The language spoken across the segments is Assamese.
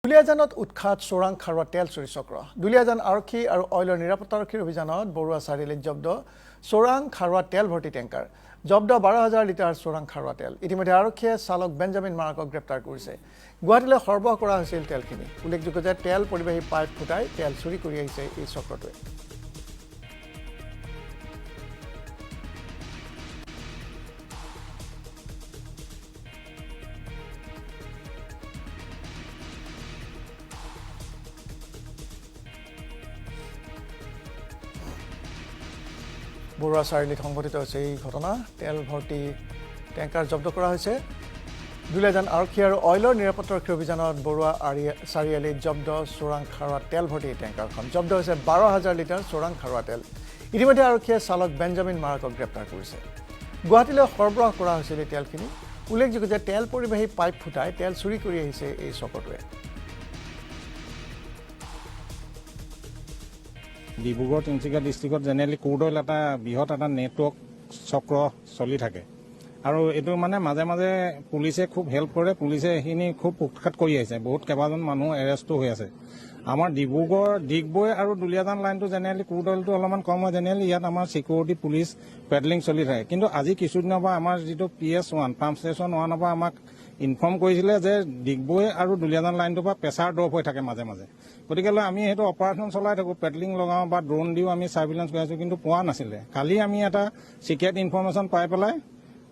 দুলিয়াজানত উৎখাত চোৰাং খাৰুৱা তেল চুৰি চক্ৰ দুলিয়াজান আৰক্ষী আৰু অইলৰ নিৰাপত্তাৰক্ষীৰ অভিযানত বৰুৱা চাৰিআলিত জব্দ চোৰাং খাৰুৱা তেল ভৰ্তি টেংকাৰ জব্দ 12,000 লিটাৰ চোৰাং খাৰুৱা তেল ইতিমধ্যে আৰক্ষীয়ে চালক বেঞ্জামিন মাৰাকক গ্ৰেপ্তাৰ কৰিছে গুৱাহাটীলৈ সৰবৰাহ কৰা হৈছিল তেলখিনি উল্লেখযোগ্য যে তেল পৰিবাহী পাইপ ফুটাই তেল চুৰি কৰি আহিছে এই চক্ৰটোৱে বৰুৱা চাৰিআলিত সংঘটিত হৈছে এই ঘটনা তেল ভৰ্তি টেংকাৰ জব্দ কৰা হৈছে দুলিয়াজান আৰক্ষী আৰু অইলৰ নিৰাপত্তাৰক্ষীৰ অভিযানত বৰুৱা চাৰিআলিত জব্দ চোৰাং খাৰুৱা তেল ভৰ্তি টেংকাৰখন জব্দ হৈছে 12,000 লিটাৰ চোৰাং খাৰুৱা তেল ইতিমধ্যে আৰক্ষীয়ে চালক বেঞ্জামিন মাৰাকক গ্ৰেপ্তাৰ কৰিছে গুৱাহাটীলৈ সৰবৰাহ কৰা হৈছিল এই তেলখিনি উল্লেখযোগ্য যে তেল পৰিবাহী পাইপ ফুটাই তেল চুৰি কৰি আহিছে এই চক্ৰটোৱে ডিব্ৰুগড় তিনিচুকীয়া ডিষ্ট্ৰিক্টত জেনেৰেলি ক্ৰুড অইল এটা বৃহৎ এটা নেটৱৰ্ক চক্ৰ চলি থাকে আৰু এইটো মানে মাজে মাজে পুলিচে খুব হেল্প কৰে পুলিচে এইখিনি খুব উৎখাত কৰি আহিছে বহুত কেইবাজন মানুহ এৰেষ্টো হৈ আছে আমাৰ ডিব্ৰুগড় ডিগবৈ আৰু দুলিয়াজান লাইনটো জেনেৰেলি ক্ৰুড অইলটো অলপমান কম হয় জেনেৰেলি ইয়াত আমাৰ চিকিউৰিটি পুলিচ পেডলিং চলি থাকে কিন্তু আজি কিছুদিনৰ পৰা আমাৰ যিটো PS1 পাম্প ষ্টেচন 1ৰ পৰা আমাক ইনফৰ্ম কৰিছিলে যে ডিগবৈ আৰু দুলিয়াজান লাইনটোৰ পৰা প্ৰেছাৰ ড্ৰপ হৈ থাকে মাজে মাজে গতিকে আমি সেইটো অপাৰেশ্যন চলাই থাকোঁ পেডলিং লগাওঁ বা ড্ৰোন দিও আমি চাৰ্ভিলেঞ্চ কৰি আছোঁ কিন্তু পোৱা নাছিলে কালি আমি এটা চিক্ৰেট ইনফৰ্মেশ্যন পাই পেলাই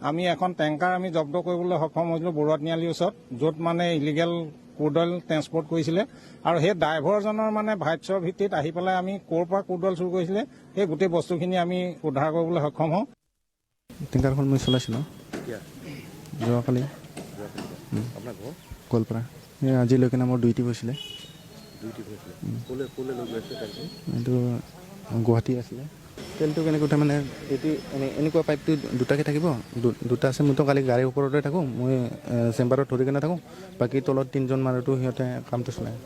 আমি এখন টেংকাৰ আমি জব্দ কৰিবলৈ সক্ষম হৈছিলোঁ বৰুৱা তিনিআলিৰ ওচৰত য'ত মানে ইলিগেল ক্ৰুড অইল ট্ৰেন্সপৰ্ট কৰিছিলে আৰু সেই ড্ৰাইভাৰজনৰ মানে ভাষ্যৰ ভিত্তিত আহি পেলাই আমি ক'ৰ পৰা ক্ৰুড অইল চুৰি কৰিছিলে সেই গোটেই বস্তুখিনি আমি উদ্ধাৰ কৰিবলৈ সক্ষম হওঁ টেংকাৰখন মই চলাইছিলোঁ যোৱাকালি গোৱালপাৰা আজিলৈকে মোৰ দুইটি গৈছিলে এইটো গুৱাহাটী আছিলে তেলটো কেনেকৈ উঠে মানে এইটো এনেকুৱা পাইপটো দুটাকৈ থাকিব দুটা আছে মইতো কালি গাড়ীৰ ওপৰতে থাকোঁ মই চেম্বাৰত ধৰি কেনে থাকোঁ বাকী তলত 3জন মানুহটো সিহঁতে কামটো চলায়